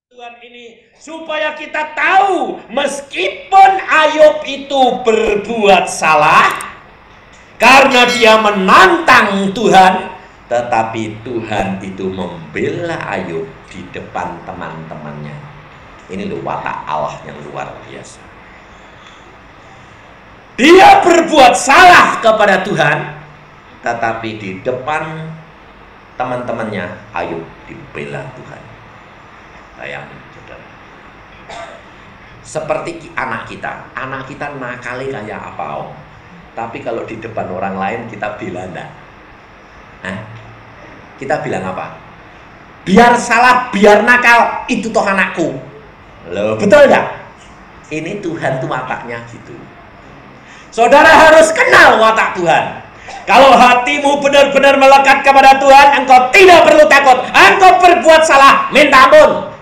Tuhan ini supaya kita tahu meskipun Ayub itu berbuat salah karena dia menantang Tuhan, tetapi Tuhan itu membela Ayub di depan teman-temannya. Ini loh watak Allah yang luar biasa. Dia berbuat salah kepada Tuhan, tetapi di depan teman-temannya Ayub dibela Tuhan. Bayangin, saudara. Seperti anak kita nakali kayak apa, Om. Tapi kalau di depan orang lain kita bilang enggak. Kita bilang apa? Biar salah, biar nakal, itu toh anakku. Loh, betul enggak? Ini Tuhan tuh wataknya gitu. Saudara harus kenal watak Tuhan. Kalau hatimu benar-benar melekat kepada Tuhan, engkau tidak perlu takut. Engkau berbuat salah, minta ampun.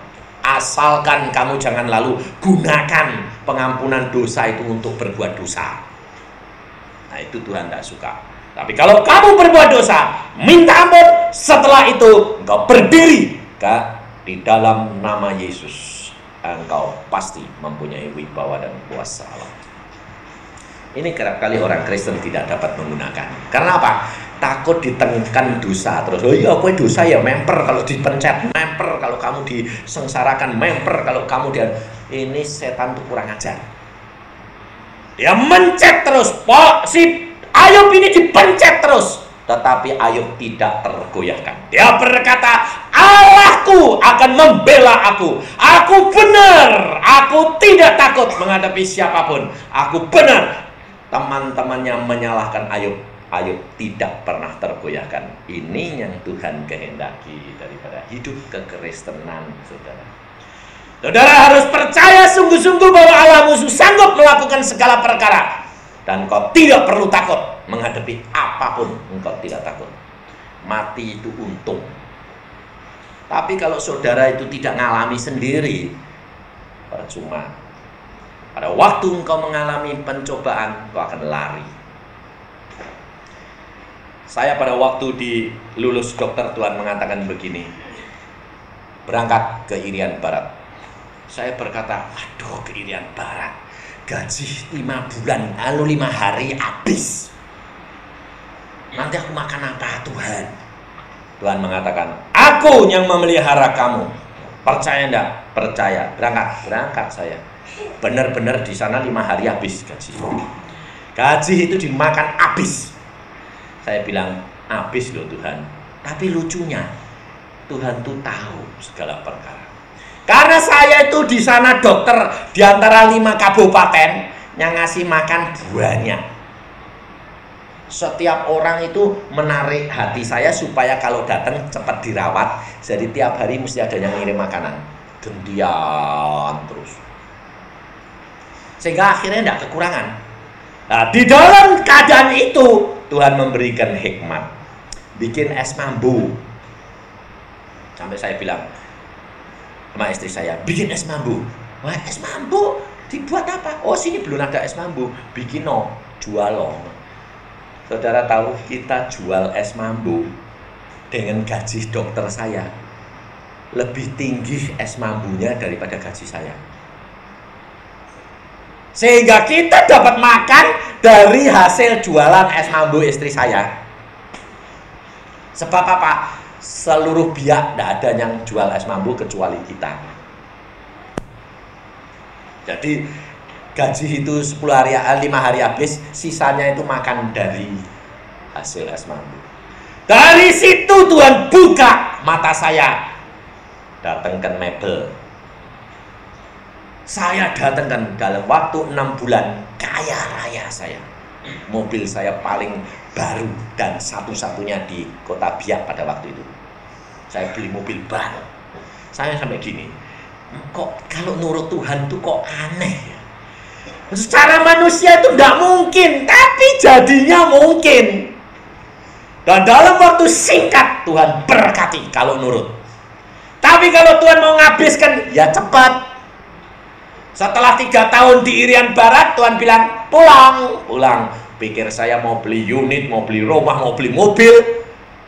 Asalkan kamu jangan lalu gunakan pengampunan dosa itu untuk berbuat dosa. Nah, itu Tuhan tidak suka. Tapi kalau kamu berbuat dosa, minta ampun. Setelah itu engkau berdiri di dalam nama Yesus. Engkau pasti mempunyai wibawa dan kuasa Allah. Ini kerap kali orang Kristen tidak dapat menggunakan. Karena apa? Takut ditekan dosa terus. Oh iya, aku dosa ya memper kalau dipencet, memper kalau kamu disengsarakan, memper kalau kamu ini setan tuh kurang ajar. Dia mencet terus, si Ayub ini dipencet terus, tetapi Ayub tidak tergoyahkan. Dia berkata, Allahku akan membela aku. Aku benar, aku tidak takut menghadapi siapapun. Aku benar. Teman-temannya menyalahkan Ayub. Ayub tidak pernah tergoyahkan. Ini yang Tuhan kehendaki daripada hidup kekristenan, saudara. Saudara harus percaya sungguh-sungguh bahwa Allah musuh sanggup melakukan segala perkara. Dan kau tidak perlu takut menghadapi apapun. Engkau tidak takut. Mati itu untung. Tapi kalau saudara itu tidak mengalami sendiri, percuma. Pada waktu engkau mengalami pencobaan, engkau akan lari. Saya pada waktu di lulus dokter, Tuhan mengatakan begini, berangkat ke Irian Barat. Saya berkata, aduh, ke Irian Barat, gaji 5 bulan, lalu 5 hari habis. Nanti aku makan apa, Tuhan? Tuhan mengatakan, aku yang memelihara kamu. Percaya enggak? Percaya. Berangkat saya. Benar-benar di sana 5 hari habis gaji. Gaji itu dimakan habis. Saya bilang, habis loh Tuhan. Tapi lucunya, Tuhan tuh tahu segala perkara. Karena saya itu di sana dokter di antara 5 kabupaten yang ngasih makan banyak. Setiap orang itu menarik hati saya supaya kalau datang cepat dirawat. Jadi tiap hari mesti ada yang ngirim makanan. Gantian terus. Sehingga akhirnya tidak kekurangan. Nah, di dalam keadaan itu Tuhan memberikan hikmat. Bikin es mambu. Sampai saya bilang sama istri saya, bikin es mambu. Wah, es mambu dibuat apa? Oh, sini belum ada es mambu. Bikin jual loh. Saudara tahu kita jual es mambu dengan gaji dokter saya. Lebih tinggi es mambunya daripada gaji saya. Sehingga kita dapat makan dari hasil jualan es mambu istri saya. Sebab apa? Seluruh biak tidak ada yang jual es mambu kecuali kita. Jadi gaji itu 5 hari habis, sisanya itu makan dari hasil es mambu. Dari situ Tuhan buka mata saya. Datangkan mebel. Saya datangkan dalam waktu 6 bulan, kaya raya saya. Mobil saya paling baru dan satu-satunya di kota Biak pada waktu itu. Saya beli mobil baru. Saya sampai gini, kok kalau nurut Tuhan tuh kok aneh ya? Secara manusia itu tidak mungkin, tapi jadinya mungkin. Dan dalam waktu singkat Tuhan berkati kalau nurut. Tapi kalau Tuhan mau ngabiskan, ya cepat. Setelah 3 tahun di Irian Barat, Tuhan bilang, pulang. Pikir saya mau beli unit, mau beli rumah, mau beli mobil.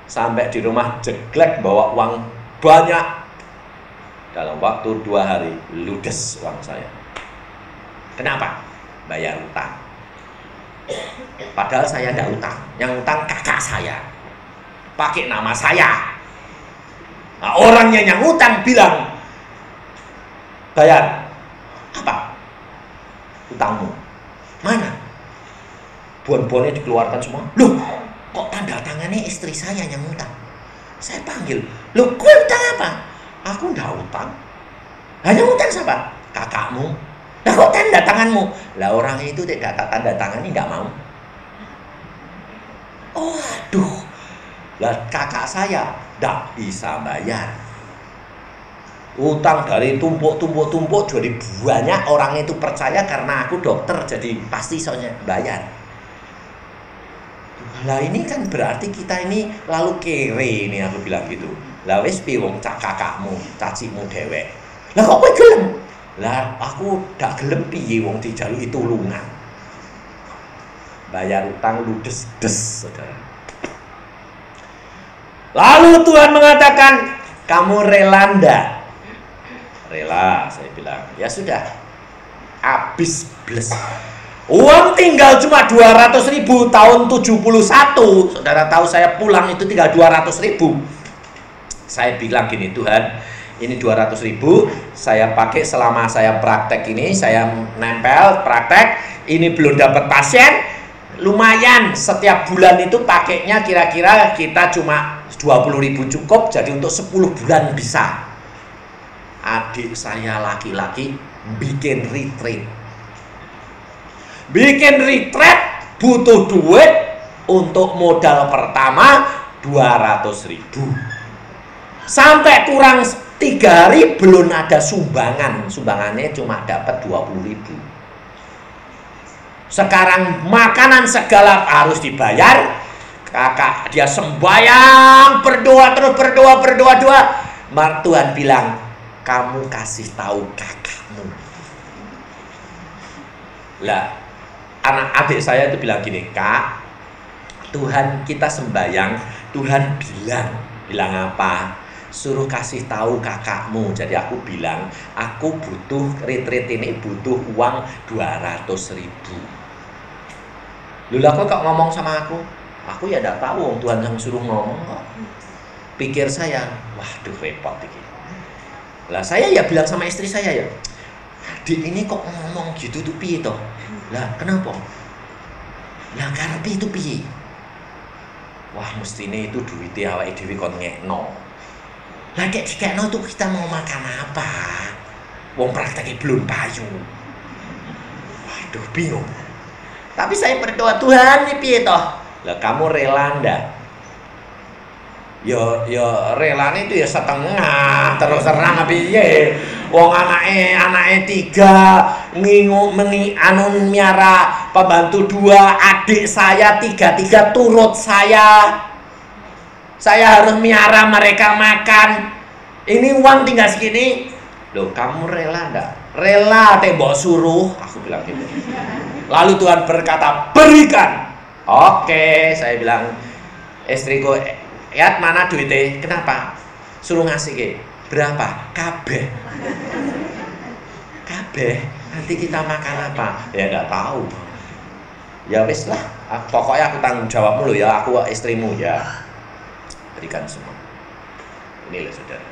Sampai di rumah jeglek, bawa uang banyak. Dalam waktu 2 hari ludes uang saya. Kenapa? Bayar utang. Padahal saya tidak utang. Yang utang kakak saya. Pakai nama saya. Nah, orangnya yang utang bilang, bayar. Apa? Utangmu. Mana? Bon-bonnya dikeluarkan semua. Loh, kok tanda tangannya istri saya yang utang? Saya panggil. Loh, kau utang apa? Aku tidak utang. Hanya utang siapa? Kakakmu. Lah kok tanda tanganmu? Lah orang itu tidak tanda tangan ini tidak mau. Oh aduh. Lah kakak saya tidak bisa bayar. Utang dari tumpuk jadi banyak orang itu percaya karena aku dokter jadi pasti soalnya bayar. Lah ini kan berarti kita ini lalu kere ini aku bilang gitu. Lah wis piye wong cak kakakmu, cacimu dhewek. Lah kok kowe gelem? Lah aku dak gelem piye wong dijaluki tulungan. Bayar utang ludes-des, Saudara. Lalu Tuhan mengatakan, "Kamu rela ndak?" Rela, saya bilang. Ya sudah. Habis bles. Uang tinggal cuma 200.000 tahun 71. Saudara tahu saya pulang itu tinggal 200.000. Saya bilang gini, Tuhan, ini 200.000 saya pakai selama saya praktek ini, saya nempel praktek, ini belum dapat pasien, lumayan setiap bulan itu pakainya kira-kira kita cuma 20.000 cukup, jadi untuk 10 bulan bisa. Adik saya laki-laki bikin retreat. Bikin retreat butuh duit untuk modal pertama 200.000. Sampai kurang 3 hari belum ada sumbangan. Sumbangannya cuma dapat 20.000. Sekarang makanan segala harus dibayar. Kakak dia sembahyang, berdoa terus berdoa. Tuhan bilang, kamu kasih tahu kakakmu. Lah, anak adik saya itu bilang gini, Kak, Tuhan kita sembahyang, Tuhan bilang apa? Suruh kasih tahu kakakmu. Jadi aku bilang, aku butuh retreat ini butuh uang 200.000. Loh lah kok ngomong sama aku? Aku ya tidak tahu, Tuhan yang suruh ngomong kok. Pikir saya, waduh repot ini. Lah saya ya bilang sama istri saya ya, adik ini kok ngomong gitu tuh piye toh? Lah kenapa? Lah karepe itu piye? Wah mestine itu duitnya awake dhewe kon ngekno. Lah kayak dikekno tuh kita mau makan apa? Wong prakteknya belum payu. Waduh bingung. Tapi saya berdoa, Tuhan ini piye toh? Lah kamu rela ndak? Ya relane itu ya setengah terus terang piye. Wong anake 3 miara pembantu 2, adik saya 3 turut saya. Saya harus miara mereka makan. Ini uang tinggal segini. Loh, kamu rela ndak? Rela tembok suruh, aku bilang gitu. Lalu Tuhan berkata, berikan. Oke, saya bilang istriku, lihat mana duitnya? Kenapa? Suruh ngasih ke berapa? Kabeh. Nanti kita makan apa? Ya enggak tahu. Ya wis lah. Pokoknya aku tanggung jawabmu loh ya. Aku istrimu ya. Berikan semua. Ini loh saudara.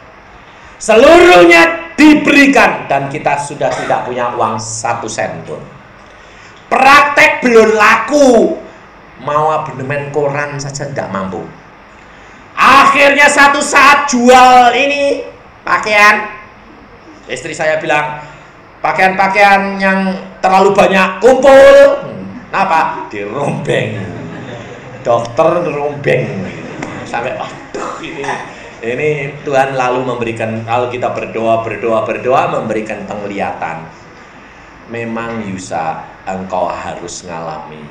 Seluruhnya diberikan dan kita sudah tidak punya uang 1 sen pun. Praktek belum laku. Mau abonemen koran saja tidak mampu. Akhirnya satu saat jual ini pakaian. Istri saya bilang, pakaian-pakaian yang terlalu banyak kumpul. Kenapa? Dirombeng. Dokter dirombeng. Sampai aduh ini Tuhan lalu memberikan, kalau kita berdoa memberikan penglihatan. Memang Yusa, engkau harus ngalami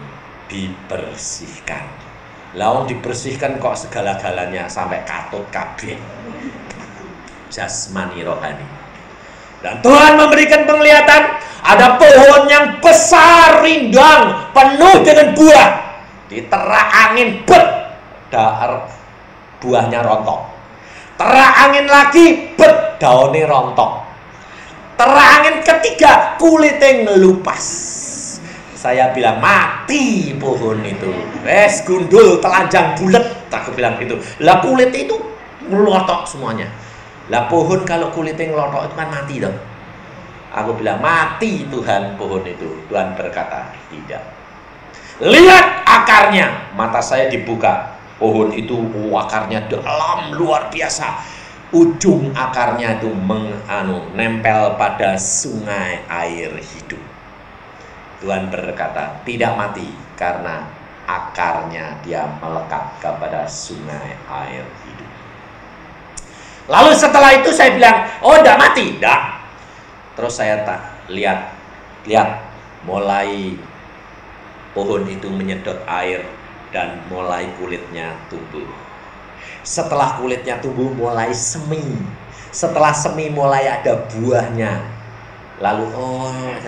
dibersihkan. Lalu dibersihkan kok segala-galanya sampai katut kabeh. Jasmani rohani. Dan Tuhan memberikan penglihatan, ada pohon yang besar, rindang, penuh dengan buah. Diterak angin, buahnya rontok. Terak angin lagi, bet daunnya rontok. Terak angin ketiga, kulitnya ngelupas. Saya bilang, mati pohon itu. Wes gundul, telanjang bulet. Aku bilang gitu. Lah kulit itu ngelotok semuanya. Lah pohon kalau kulitnya ngelotok itu kan mati dong. Aku bilang, mati Tuhan pohon itu. Tuhan berkata, tidak. Lihat akarnya. Mata saya dibuka. Pohon itu akarnya dalam luar biasa. Ujung akarnya itu nempel pada sungai air hidup. Tuhan berkata, tidak mati karena akarnya dia melekat kepada sungai air hidup. Lalu setelah itu saya bilang, oh tidak mati, tidak. Terus saya lihat mulai pohon itu menyedot air dan mulai kulitnya tumbuh. Setelah kulitnya tumbuh mulai semi. Setelah semi mulai ada buahnya. Lalu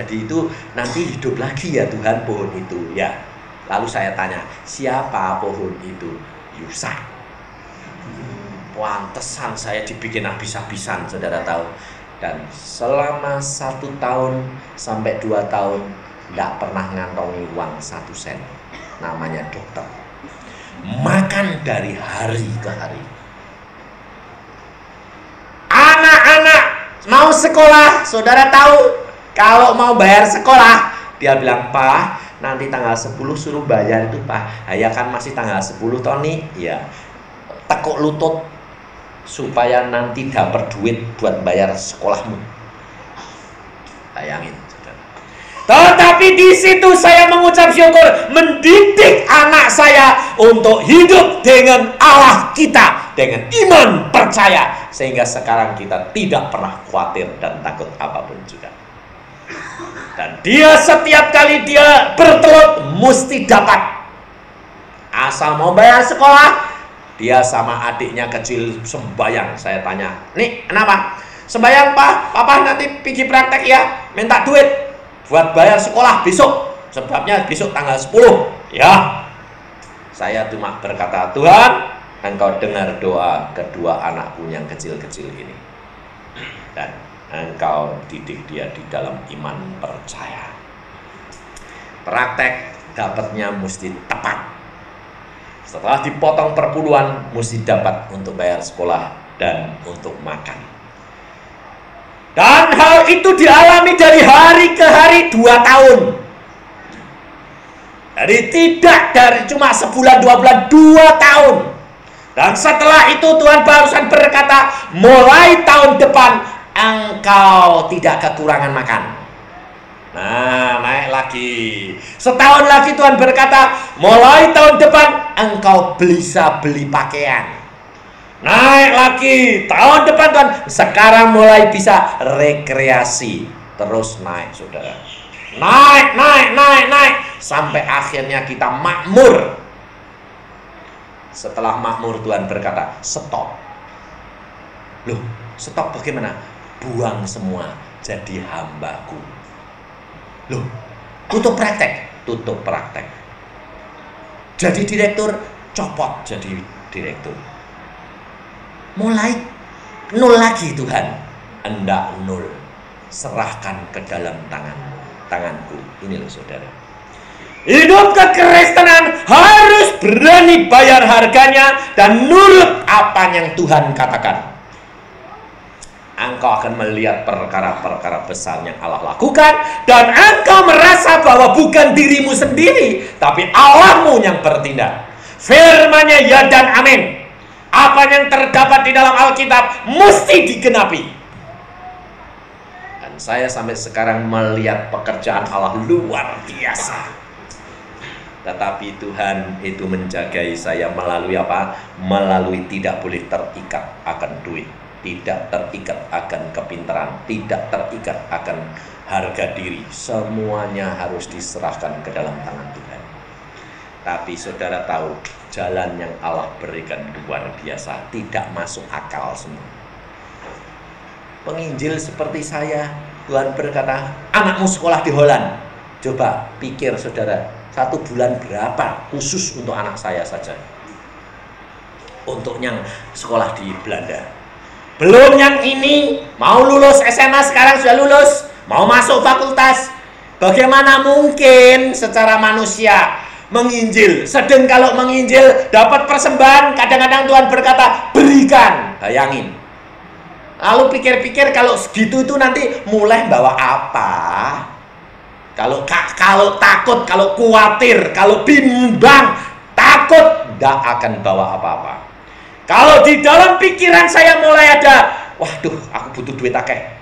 jadi itu nanti hidup lagi ya Tuhan pohon itu ya. Lalu saya tanya, siapa pohon itu? Yusa. Pantesan saya dibikin habis-habisan, saudara tahu. Dan selama 1 tahun sampai 2 tahun tidak pernah ngantongi uang 1 sen. Namanya dokter. Makan dari hari ke hari. Anak-anak mau sekolah, saudara tahu kalau mau bayar sekolah, dia bilang, Pak, nanti tanggal 10 suruh bayar itu, Pak. Ya kan masih tanggal 10 toh nih, ya. Tekuk lutut supaya nanti dapat duit buat bayar sekolahmu. Bayangin, saudara. Tetapi di situ saya mengucap syukur, mendidik anak saya untuk hidup dengan Allah kita, dengan iman percaya, sehingga sekarang kita tidak pernah khawatir dan takut apapun juga. Dan dia setiap kali dia bertelur mesti dapat. Asal mau bayar sekolah, dia sama adiknya kecil sembayang. Saya tanya, nih kenapa? Sembayang Pak, Papa nanti pergi praktek ya, minta duit buat bayar sekolah besok. Sebabnya besok tanggal 10. Ya. Saya cuma berkata, Tuhan, Engkau dengar doa kedua anakku yang kecil-kecil ini. Dan Engkau didik dia di dalam iman percaya. Praktek dapatnya mesti tepat. Setelah dipotong perpuluhan, mesti dapat untuk bayar sekolah dan untuk makan. Dan hal itu dialami dari hari ke hari 2 tahun. Jadi tidak dari cuma sebulan 2 bulan, 2 tahun. Dan setelah itu Tuhan barusan berkata, mulai tahun depan engkau tidak kekurangan makan. Nah, naik lagi. Setahun lagi Tuhan berkata, mulai tahun depan engkau bisa beli pakaian. Naik lagi. Tahun depan Tuhan, sekarang mulai bisa rekreasi. Terus naik, saudara. Naik. Sampai akhirnya kita makmur. Setelah makmur Tuhan berkata, stop. Loh, stop bagaimana? Buang semua jadi hambaku. Loh, tutup praktek. Jadi direktur, copot jadi direktur. Mulai nol lagi Tuhan. Enggak nol. Serahkan ke dalam tanganku. Ini loh saudara. Hidup kekristenan harus berani bayar harganya dan nurut apa yang Tuhan katakan. Engkau akan melihat perkara-perkara besar yang Allah lakukan, dan engkau merasa bahwa bukan dirimu sendiri, tapi Allahmu yang bertindak. Firman-Nya ya dan amin. Apa yang terdapat di dalam Alkitab mesti digenapi. Dan saya sampai sekarang melihat pekerjaan Allah luar biasa. Tetapi Tuhan itu menjagai saya melalui apa? Melalui tidak boleh terikat akan duit, tidak terikat akan kepintaran, tidak terikat akan harga diri. Semuanya harus diserahkan ke dalam tangan Tuhan. Tapi saudara tahu, jalan yang Allah berikan luar biasa, tidak masuk akal semua. Penginjil seperti saya, Tuhan berkata, anakmu sekolah di Holland. Coba pikir saudara, 1 bulan berapa khusus untuk anak saya saja, untuk yang sekolah di Belanda. Belum yang ini, mau lulus SMA sekarang sudah lulus, mau masuk fakultas. Bagaimana mungkin secara manusia menginjil? Sedang kalau menginjil dapat persembahan, kadang-kadang Tuhan berkata berikan. Bayangin. Lalu pikir-pikir kalau segitu itu nanti mulai bawa apa? Kalau takut, kalau khawatir, kalau bimbang, takut, tidak akan bawa apa-apa. Kalau di dalam pikiran saya mulai ada, waduh, aku butuh duit akeh.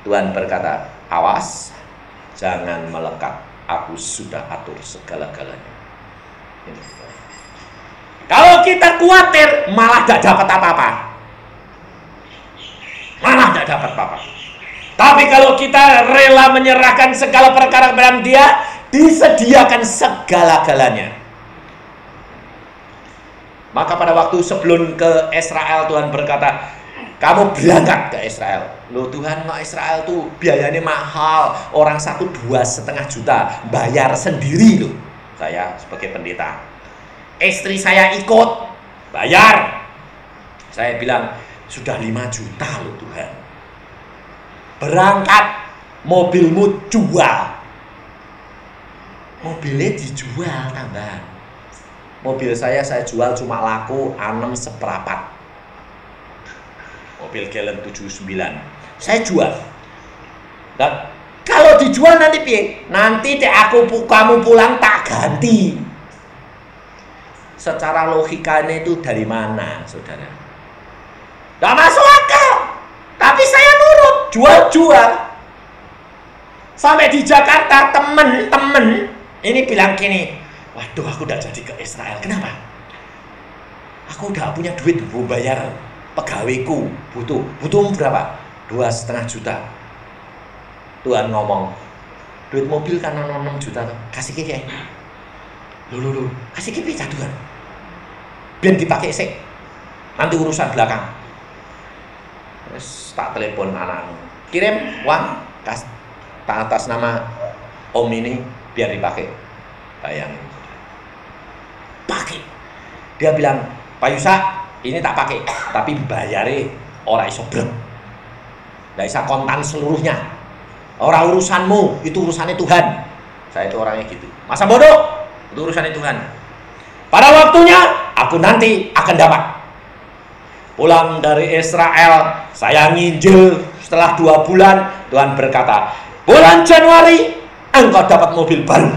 Tuhan berkata, awas, jangan melekat. Aku sudah atur segala-galanya. Kalau kita khawatir, malah tidak dapat apa-apa. Malah tidak dapat apa-apa. Tapi kalau kita rela menyerahkan segala perkara kepada Dia, disediakan segala-galanya. Maka pada waktu sebelum ke Israel, Tuhan berkata, kamu berangkat ke Israel. Loh Tuhan, mau Israel tuh biayanya mahal. Orang 1,2,5 juta bayar sendiri loh. Saya sebagai pendeta. Istri saya ikut bayar. Saya bilang, sudah 5 juta loh Tuhan. Berangkat, mobilmu jual. Mobilnya dijual tambah. Mobil saya jual cuma laku 6 seperempat. Mobil Galen 79 saya jual. Dan kalau dijual nanti piye? Nanti kamu pulang tak ganti. Secara logikanya itu dari mana, saudara? Tidak masuk akal. Tapi saya nurut, jual-jual. Sampai di Jakarta temen-temen ini bilang gini, waduh aku udah jadi ke Israel. Kenapa? Aku udah punya duit mau bayar pegawaiku. Butuh berapa? 2,5 juta. Tuhan ngomong, duit mobil kan 6 juta. Kasih ke Loh, kasih ke pizza Tuhan. Biar dipakai sih. Nanti urusan belakang. Terus tak telepon anak, kirim uang atas nama Om ini biar dipakai. Bayangin, pakai. Dia bilang, Pak Yusa, ini tak pakai, tapi bayarnya orang iso brek. Nggak bisa kontan seluruhnya. Orang urusanmu, itu urusannya Tuhan. Saya itu orangnya gitu. Masa bodoh? Itu urusannya Tuhan. Pada waktunya, aku nanti akan dapat. Pulang dari Israel, saya nginjil setelah 2 bulan, Tuhan berkata, bulan Januari, engkau dapat mobil baru.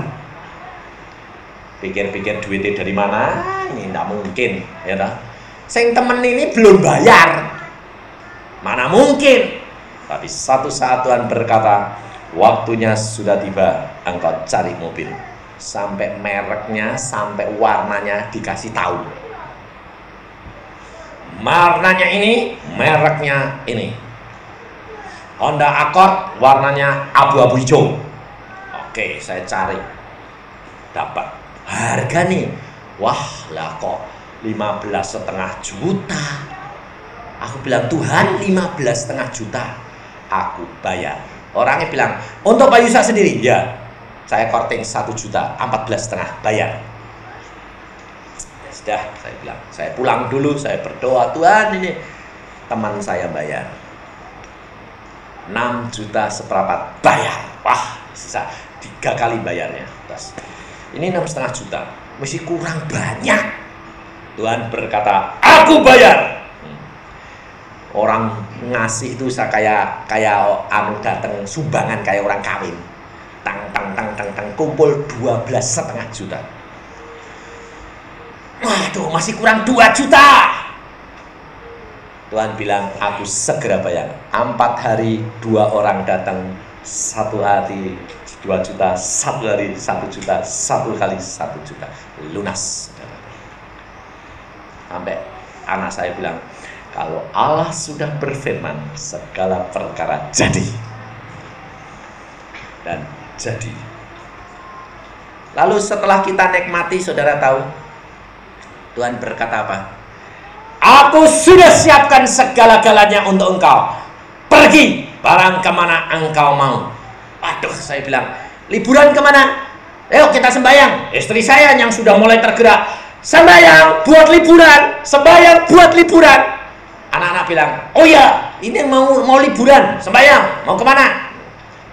Pikir-pikir duitnya dari mana? Ini tidak mungkin, ya tak? Sing temen ini belum bayar. Mana mungkin? Tapi satu saat Tuhan berkata, waktunya sudah tiba, engkau cari mobil. Sampai mereknya, sampai warnanya dikasih tahu. Warnanya ini, mereknya ini. Honda Accord warnanya abu-abu hijau. Oke, saya cari. Dapat. Harga nih, wah lah kok 15,5 juta. Aku bilang, Tuhan 15,5 juta. Aku bayar. Orangnya bilang, untuk Pak Yusa sendiri? Ya, saya korting 1 juta, 14,5 bayar. Sudah, saya bilang, saya pulang dulu, saya berdoa, Tuhan ini teman saya bayar 6 juta seperempat bayar. Wah, bisa 3 kali bayarnya. Terus, ini 6,5 juta, masih kurang banyak. Tuhan berkata, aku bayar. Orang ngasih itu kayak datang sumbangan kayak orang kawin. Tang kumpul 12,5 juta. Waduh, masih kurang 2 juta. Tuhan bilang, aku segera bayar. 4 hari 2 orang datang, 1 hari 2 juta, 1 hari 1 juta, 1 kali 1 juta. Lunas. Sampai anak saya bilang, kalau Allah sudah berfirman, segala perkara jadi. Dan jadi. Lalu setelah kita nikmati, saudara tahu, Tuhan berkata apa? Aku sudah siapkan segala-galanya untuk engkau. Pergi barang kemana engkau mau. Waduh, saya bilang, liburan kemana? Ayo kita sembahyang. Istri saya yang sudah mulai tergerak, sembahyang buat liburan, sembahyang buat liburan. Anak-anak bilang, oh ya, ini mau liburan, sembahyang, mau kemana?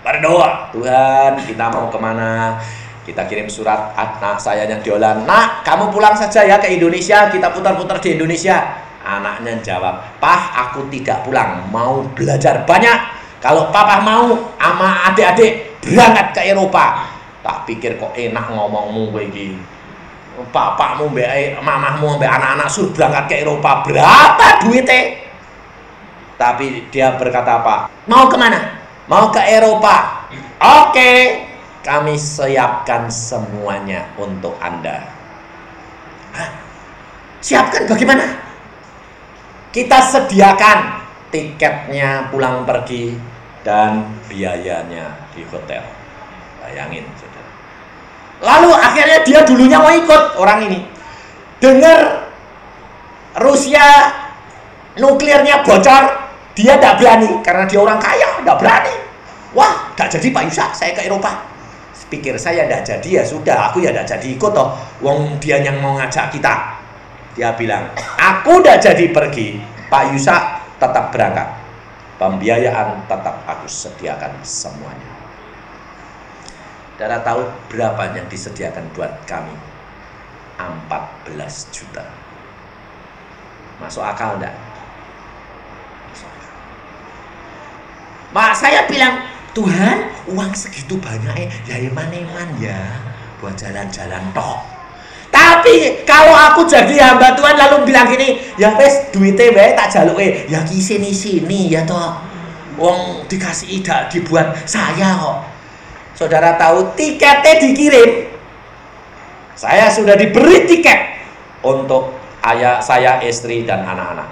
Berdoa, Tuhan kita mau kemana? Kita kirim surat anak saya yang di Holland, nak kamu pulang saja ya ke Indonesia, kita putar-putar di Indonesia. Anaknya jawab, Pah aku tidak pulang, mau belajar banyak. Kalau papa mau sama adik-adik berangkat ke Eropa. Tak pikir kok enak ngomongmu begini. Bapakmu mbak mamahmu mbak anak-anak suruh berangkat ke Eropa, berapa duitnya? Tapi dia berkata apa? Mau kemana? Mau ke Eropa. Oke, kami siapkan semuanya untuk Anda. Hah? Siapkan bagaimana? Kita sediakan tiketnya pulang pergi dan biayanya di hotel. Bayangin, saudara. Lalu akhirnya dia dulunya mau ikut orang ini. Dengar Rusia nuklirnya bocor, dia tidak berani karena dia orang kaya, tidak berani. Wah, tidak jadi Pak Yusa, saya ke Eropa. Pikir saya tidak jadi, ya sudah, aku ya tidak jadi ikut toh. Wong dia yang mau ngajak kita. Dia bilang, aku tidak jadi pergi, Pak Yusa tetap berangkat. Pembiayaan tetap aku sediakan semuanya. Saudara tahu berapa yang disediakan buat kami? 14 juta. Masuk akal enggak? Masuk akal. Mak saya bilang, Tuhan uang segitu banyak ya eman-eman ya buat jalan-jalan toh. Tapi kalau aku jadi hamba Tuhan lalu bilang gini, ya wes duitnya wae tak jaluke, ya ki sini ya toh. Wong dikasih ida dibuat saya kok. Saudara tahu tiketnya dikirim. Saya sudah diberi tiket untuk ayah saya, istri dan anak-anak.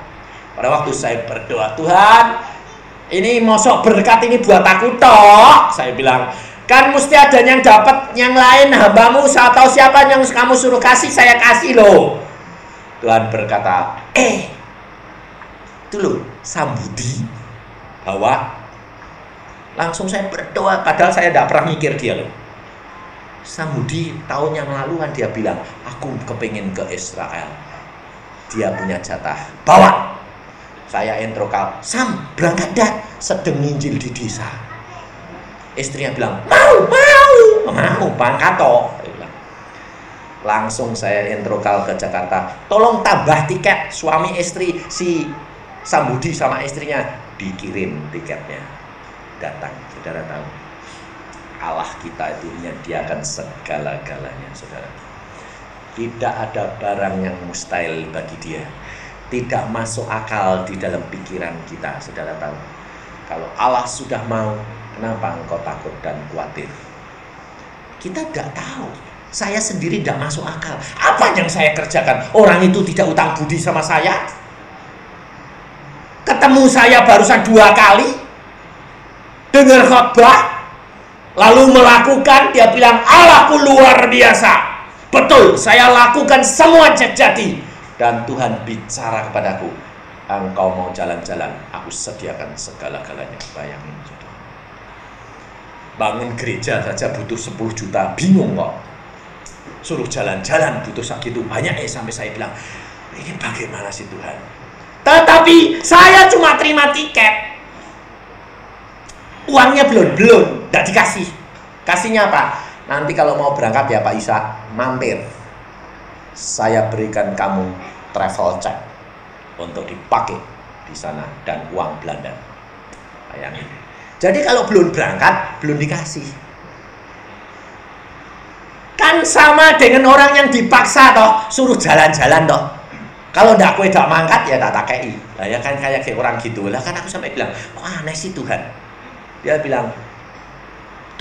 Pada waktu saya berdoa, Tuhan, ini mosok berkat ini buat aku toh. Saya bilang, kan mesti ada yang dapat, yang lain hambamu atau siapa yang kamu suruh kasih, saya kasih loh. Tuhan berkata, itu loh Sambudi bawa. Langsung saya berdoa, padahal saya tidak pernah mikir dia loh. Sambudi tahun yang lalu kan dia bilang, aku kepingin ke Israel, dia punya jatah, bawa. Saya intro kau, Sam berangkat dah, sedang nginjil di desa. Istrinya bilang, mau berangkat toh. Langsung saya intro kau ke Jakarta, tolong tambah tiket suami istri si Sambudi sama istrinya, dikirim tiketnya. Datang, saudara tahu, Allah kita itu menyediakan segala-galanya, saudara. Tidak ada barang yang mustahil bagi dia. Tidak masuk akal di dalam pikiran kita, saudara tahu. Kalau Allah sudah mau, kenapa engkau takut dan khawatir? Kita tidak tahu. Saya sendiri tidak masuk akal. Apa yang saya kerjakan? Orang itu tidak utang budi sama saya. Ketemu saya barusan 2 kali. Dengar khotbah, lalu melakukan, dia bilang, Allahku luar biasa. Betul, saya lakukan semua jadi. Dan Tuhan bicara kepadaku, engkau mau jalan-jalan, aku sediakan segala-galanya. Bayangin, saudara. Bangun gereja saja butuh 10 juta, bingung kok. Suruh jalan-jalan butuh segitu banyak, sampai saya bilang, ini bagaimana sih Tuhan? Tetapi saya cuma terima tiket. Uangnya belum, tidak dikasih. Kasihnya apa? Nanti kalau mau berangkat ya Pak Isa, mampir. Saya berikan kamu travel check untuk dipakai di sana dan uang Belanda. Bayangin. Jadi kalau belum berangkat, belum dikasih. Kan sama dengan orang yang dipaksa toh, suruh jalan-jalan toh. Kalau ndak kue tidak mangkat ya tak kei. Lah ya kan kayak orang gitu. Lah kan aku sampai bilang, kok aneh sih Tuhan. Dia bilang,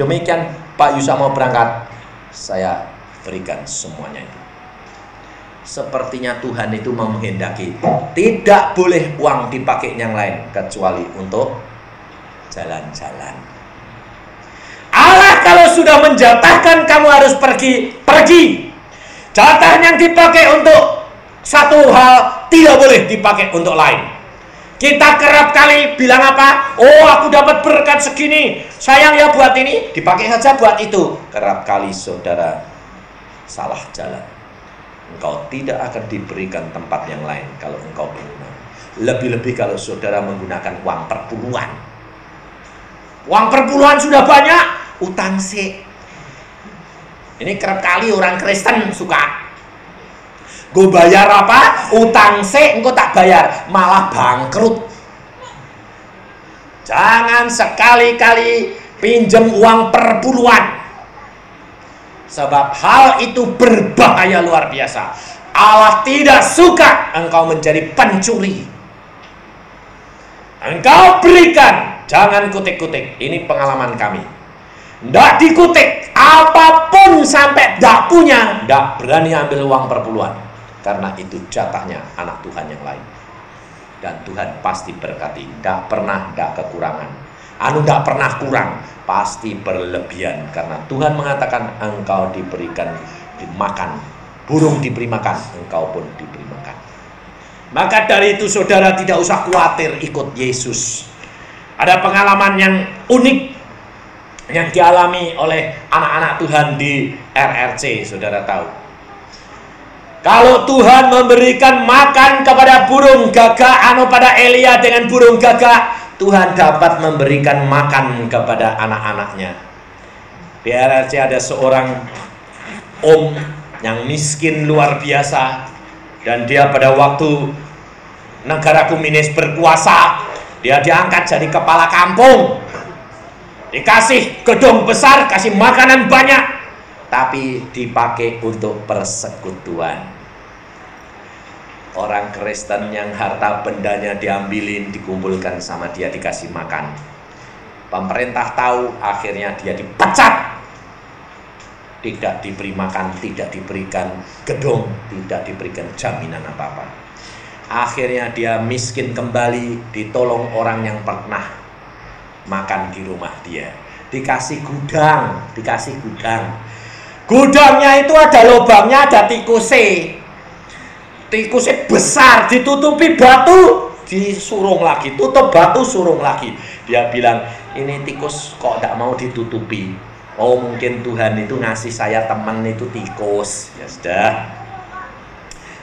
demikian Pak Yusa mau berangkat, saya berikan semuanya itu. Sepertinya Tuhan itu menghendaki tidak boleh uang dipakai yang lain kecuali untuk jalan-jalan. Allah kalau sudah menjatahkan kamu harus pergi, pergi. Jatah yang dipakai untuk satu hal tidak boleh dipakai untuk lain. Kita kerap kali bilang apa? Oh, aku dapat berkat segini, sayang ya buat ini, dipakai saja buat itu. Kerap kali saudara salah jalan. Engkau tidak akan diberikan tempat yang lain kalau engkau beriman. Lebih-lebih kalau saudara menggunakan uang perpuluhan. Uang perpuluhan sudah banyak, utang sih. Ini kerap kali orang Kristen suka. Gue bayar apa? Utang sih, engkau tak bayar, malah bangkrut. Jangan sekali-kali pinjam uang perpuluhan. Sebab hal itu berbahaya luar biasa. Allah tidak suka engkau menjadi pencuri. Engkau berikan, jangan kutik-kutik. Ini pengalaman kami. Nggak dikutik, apapun sampai nggak punya, nggak berani ambil uang perpuluhan. Karena itu jatahnya anak Tuhan yang lain. Dan Tuhan pasti berkati, nggak pernah nggak kekurangan. Nggak pernah kurang, pasti berlebihan. Karena Tuhan mengatakan engkau diberikan dimakan, burung diberi makan, engkau pun diberi makan. Maka dari itu saudara tidak usah khawatir ikut Yesus. Ada pengalaman yang unik yang dialami oleh anak-anak Tuhan di RRC, saudara tahu. Kalau Tuhan memberikan makan kepada burung gagak, pada Elia dengan burung gagak, Tuhan dapat memberikan makan kepada anak-anaknya. Di RRC ada seorang om yang miskin luar biasa. Dan dia pada waktu negara komunis berkuasa, dia diangkat jadi kepala kampung. Dikasih gedung besar, kasih makanan banyak, tapi dipakai untuk persekutuan. Orang Kristen yang harta bendanya diambilin, dikumpulkan sama dia, dikasih makan. Pemerintah tahu, akhirnya dia dipecat. Tidak diberi makan, tidak diberikan gedung, tidak diberikan jaminan apa-apa. Akhirnya dia miskin kembali, ditolong orang yang pernah makan di rumah dia. Dikasih gudang, Gudangnya itu ada lubangnya, ada tikusnya. Tikusnya besar, ditutupi batu, disurung lagi, tutup batu, surung lagi. Dia bilang, ini tikus kok tidak mau ditutupi. Oh, mungkin Tuhan itu ngasih saya teman itu tikus. Ya sudah.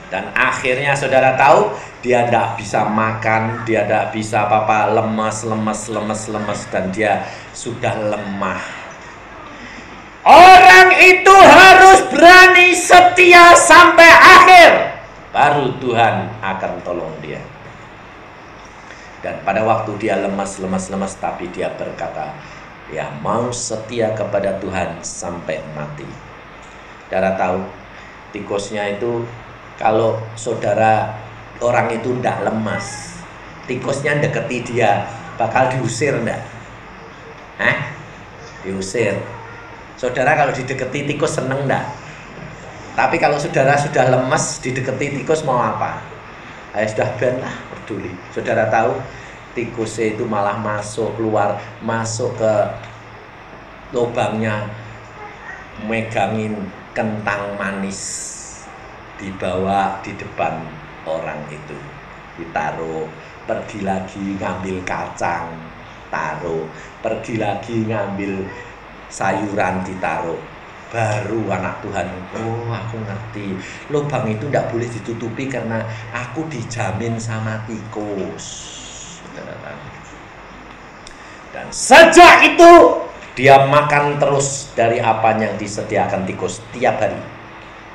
Dan akhirnya saudara tahu, dia tidak bisa makan, dia tidak bisa apa-apa, lemes, dan dia sudah lemah. Orang itu harus berani setia sampai akhir, baru Tuhan akan tolong dia. Dan pada waktu dia lemas, tapi dia berkata, ya mau setia kepada Tuhan sampai mati. Saudara tahu, tikusnya itu kalau saudara orang itu tidak lemas, tikusnya deketi dia, bakal diusir enggak? Diusir. Saudara kalau dideketi tikus seneng enggak? Tapi kalau saudara sudah lemas, dideketi tikus mau apa? Sudah ben lah, peduli. Saudara tahu, tikusnya itu malah masuk ke lubangnya, megangin kentang manis, dibawa di depan orang itu, ditaruh. Pergi lagi ngambil kacang, taruh. Pergi lagi ngambil sayuran, ditaruh. Baru anak Tuhan, oh aku ngerti, lubang itu tidak boleh ditutupi karena aku dijamin sama tikus. Dan sejak itu dia makan terus dari apa yang disediakan tikus tiap hari.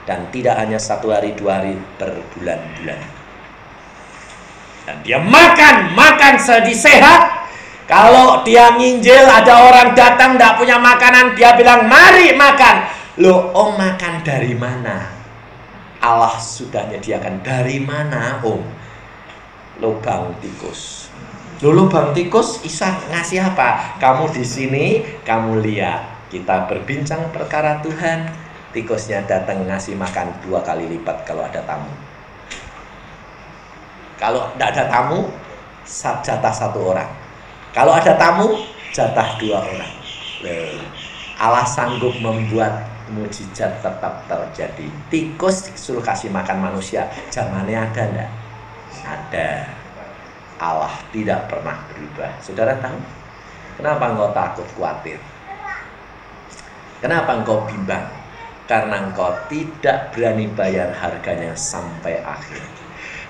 Dan tidak hanya 1 hari, 2 hari, berbulan-bulan. Dan dia makan sehat. Kalau dia nginjil, ada orang datang tidak punya makanan, dia bilang, mari makan. Loh, om makan dari mana? Allah sudah menyediakan. Dari mana, om? Lubang tikus. Loh, lubang tikus bisa ngasih apa? Kamu di sini, kamu lihat. Kita berbincang perkara Tuhan. Tikusnya datang ngasih makan 2 kali lipat kalau ada tamu. Kalau tidak ada tamu, jatah 1 orang. Kalau ada tamu, jatah 2 orang. Allah sanggup membuat mujizat tetap terjadi. Tikus disuruh kasih makan manusia, zamannya ada enggak? Ada. Allah tidak pernah berubah. Saudara tahu? Kenapa engkau takut, khawatir? Kenapa engkau bimbang? Karena engkau tidak berani bayar harganya sampai akhir.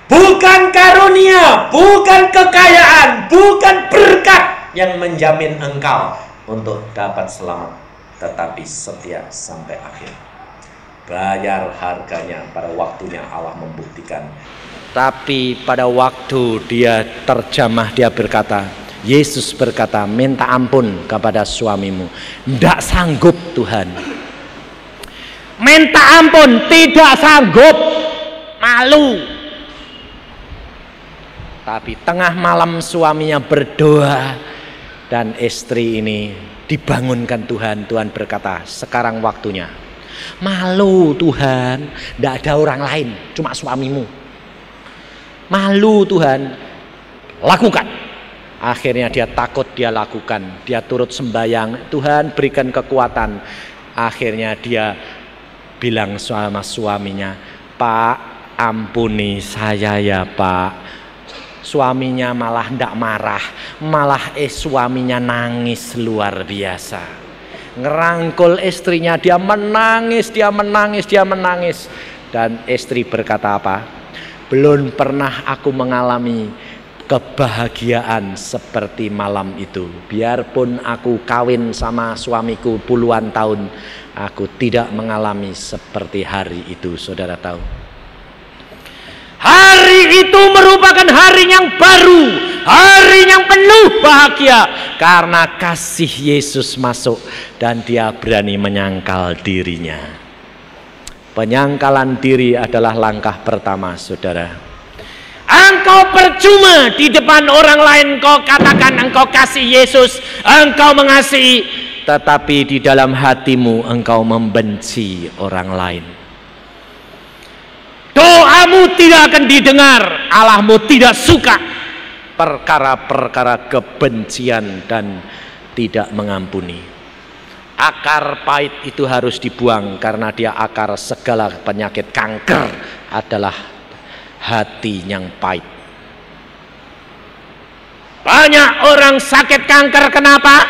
Bukan karunia, bukan kekayaan, bukan berkat yang menjamin engkau untuk dapat selamat, tetapi setia sampai akhir. Bayar harganya, pada waktunya Allah membuktikan. Tapi pada waktu dia terjamah, dia berkata, Yesus berkata, minta ampun kepada suamimu. Tidak sanggup Tuhan. Minta ampun, tidak sanggup, malu. Tapi tengah malam suaminya berdoa, dan istri ini dibangunkan Tuhan. Tuhan berkata, sekarang waktunya. Malu Tuhan, tidak ada orang lain, cuma suamimu. Malu Tuhan, lakukan. Akhirnya dia takut, dia lakukan. Dia turut sembahyang, Tuhan berikan kekuatan. Akhirnya dia bilang sama suaminya, Pak, ampuni saya ya Pak. Suaminya malah tidak marah, malah suaminya nangis luar biasa. Ngerangkul istrinya, dia menangis. Dan istri berkata apa? Belum pernah aku mengalami kebahagiaan seperti malam itu. Biarpun aku kawin sama suamiku puluhan tahun, aku tidak mengalami seperti hari itu. Saudara tahu, hari itu merupakan hari yang baru, hari yang penuh bahagia, karena kasih Yesus masuk dan dia berani menyangkal dirinya. Penyangkalan diri adalah langkah pertama, saudara. Engkau percuma di depan orang lain kau katakan engkau kasih Yesus, engkau mengasihi, tetapi di dalam hatimu engkau membenci orang lain. Doamu tidak akan didengar, Allahmu tidak suka perkara-perkara kebencian dan tidak mengampuni. Akar pahit itu harus dibuang, karena dia akar segala penyakit. Kanker adalah hati yang pahit. Banyak orang sakit kanker, kenapa?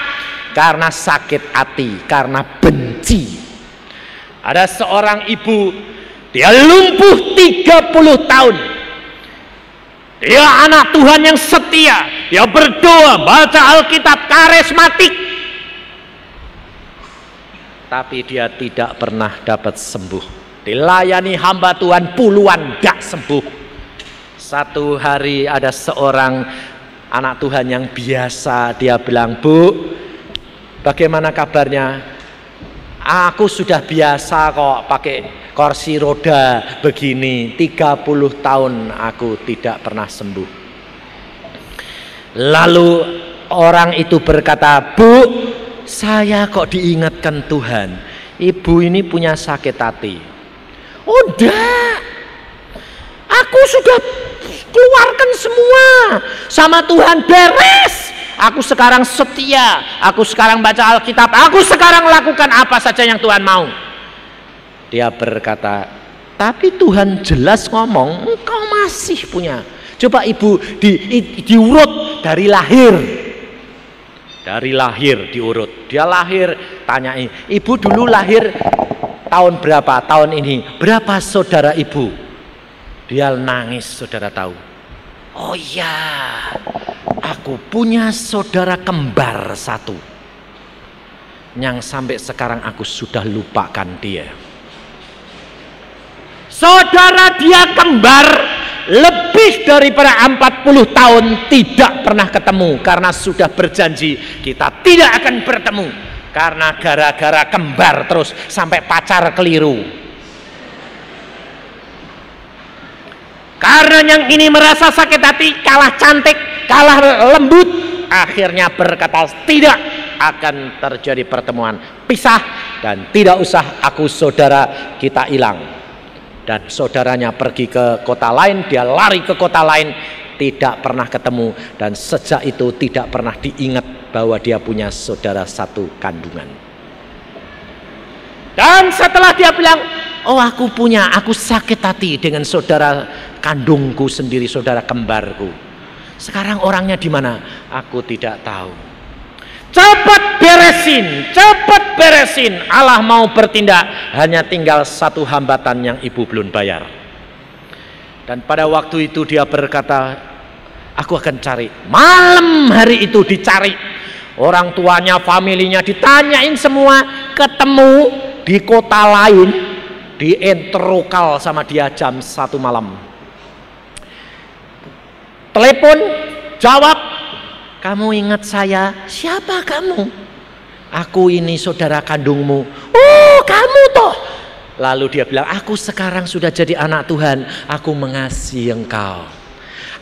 Karena sakit hati, karena benci. Ada seorang ibu, dia lumpuh 30 tahun. Dia anak Tuhan yang setia. Dia berdoa, baca Alkitab, karismatik. Tapi dia tidak pernah dapat sembuh. Dilayani hamba Tuhan puluhan, gak sembuh. Satu hari ada seorang anak Tuhan yang biasa. Dia bilang, Bu, bagaimana kabarnya? Aku sudah biasa kok pakai kursi roda begini, 30 tahun aku tidak pernah sembuh. Lalu orang itu berkata, Bu, saya kok diingatkan Tuhan, ibu ini punya sakit hati. Udah, aku sudah keluarkan semua sama Tuhan, beres. Aku sekarang setia, aku sekarang baca Alkitab, aku sekarang lakukan apa saja yang Tuhan mau. Dia berkata, tapi Tuhan jelas ngomong, engkau masih punya. Coba ibu diurut dari lahir. Dari lahir diurut. Dia lahir, tanyai, ibu dulu lahir tahun berapa? Tahun ini. Berapa saudara ibu? Dia nangis, saudara tahu. Oh iya, aku punya saudara kembar satu, yang sampai sekarang aku sudah lupakan dia. Saudara dia kembar lebih daripada 40 tahun tidak pernah ketemu, karena sudah berjanji kita tidak akan bertemu, karena gara-gara kembar terus sampai pacar keliru. Karena yang ini merasa sakit hati, kalah cantik, kalah lembut, akhirnya berkata tidak akan terjadi pertemuan, pisah, dan tidak usah aku saudara kita hilang. Dan saudaranya pergi ke kota lain, dia lari ke kota lain, tidak pernah ketemu, dan sejak itu tidak pernah diingat bahwa dia punya saudara satu kandungan. Dan setelah dia bilang, oh aku sakit hati dengan saudara kandungku sendiri, saudara kembarku. Sekarang orangnya di mana? Aku tidak tahu. Cepat beresin. Allah mau bertindak. Hanya tinggal satu hambatan yang ibu belum bayar. Dan pada waktu itu dia berkata, aku akan cari. Malam hari itu dicari. Orang tuanya, familinya ditanyain semua, ketemu di kota lain, dienterokal sama dia jam 1 malam. Telepon, jawab, kamu ingat saya? Siapa kamu? Aku ini saudara kandungmu. Oh, kamu toh. Lalu dia bilang, aku sekarang sudah jadi anak Tuhan, aku mengasihi engkau.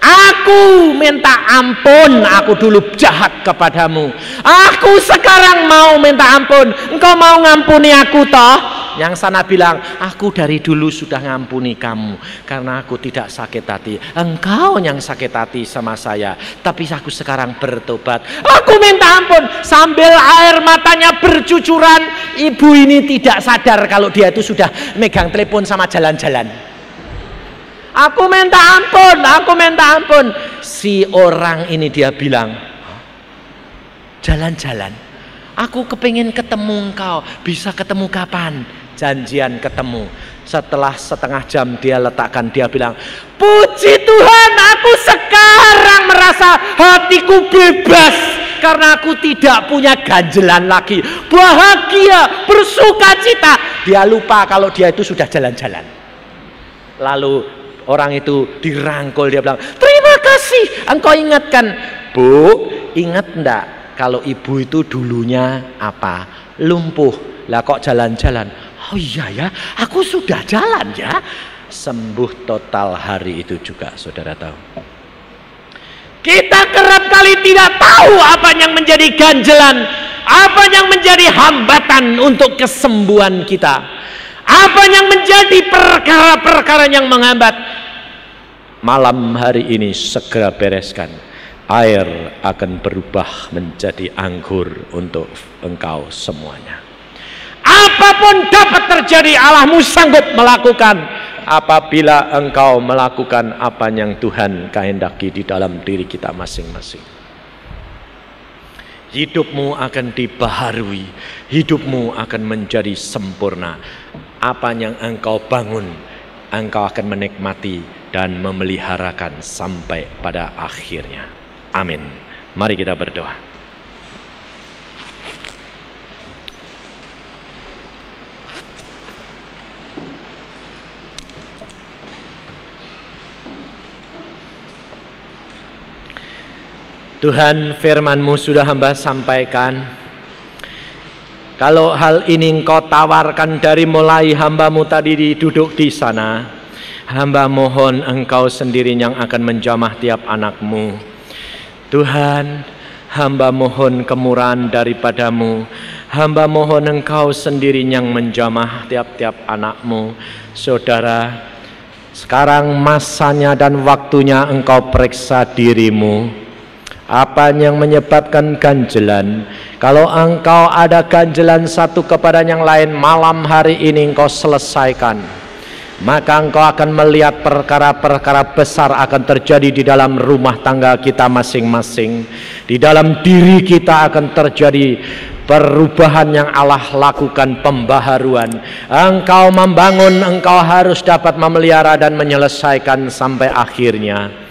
Aku minta ampun, aku dulu jahat kepadamu. Aku sekarang mau minta ampun, engkau mau ngampuni aku toh? Yang sana bilang, aku dari dulu sudah ngampuni kamu karena aku tidak sakit hati. Engkau yang sakit hati sama saya, tapi aku sekarang bertobat. Aku minta ampun. Sambil air matanya bercucuran, ibu ini tidak sadar kalau dia itu sudah megang telepon sama jalan-jalan. Aku minta ampun, aku minta ampun. Si orang ini dia bilang, jalan-jalan. Aku kepingin ketemu engkau. Bisa ketemu kapan? Janjian ketemu. Setelah setengah jam dia letakkan, dia bilang, puji Tuhan, aku sekarang merasa hatiku bebas karena aku tidak punya ganjelan lagi. Bahagia, bersuka cita. Dia lupa kalau dia itu sudah jalan-jalan. Lalu orang itu dirangkul, dia bilang, terima kasih engkau ingatkan. Bu, ingat enggak kalau ibu itu dulunya apa? Lumpuh. Lah kok jalan-jalan? Oh iya ya, aku sudah jalan ya. Sembuh total hari itu juga, saudara tahu. Kita kerap kali tidak tahu apa yang menjadi ganjelan, apa yang menjadi hambatan untuk kesembuhan kita, apa yang menjadi perkara-perkara yang menghambat. Malam hari ini segera bereskan. Air akan berubah menjadi anggur untuk engkau semuanya. Apapun dapat terjadi, Allahmu sanggup melakukan apabila engkau melakukan apa yang Tuhan kehendaki di dalam diri kita masing-masing. Hidupmu akan dibaharui, hidupmu akan menjadi sempurna. Apa yang engkau bangun, engkau akan menikmati dan memeliharakan sampai pada akhirnya. Amin. Mari kita berdoa. Tuhan, firman-Mu sudah hamba sampaikan. Kalau hal ini engkau tawarkan dari mulai hamba-Mu tadi duduk di sana, hamba mohon engkau sendiri yang akan menjamah tiap anak-Mu. Tuhan, hamba mohon kemurahan daripada-Mu. Hamba mohon engkau sendiri yang menjamah tiap-tiap anak-Mu. Saudara, sekarang masanya dan waktunya engkau periksa dirimu. Apa yang menyebabkan ganjelan? Kalau engkau ada ganjelan satu kepada yang lain, malam hari ini engkau selesaikan. Maka engkau akan melihat perkara-perkara besar akan terjadi di dalam rumah tangga kita masing-masing. Di dalam diri kita akan terjadi perubahan yang Allah lakukan, pembaharuan. Engkau membangun, engkau harus dapat memelihara dan menyelesaikan sampai akhirnya.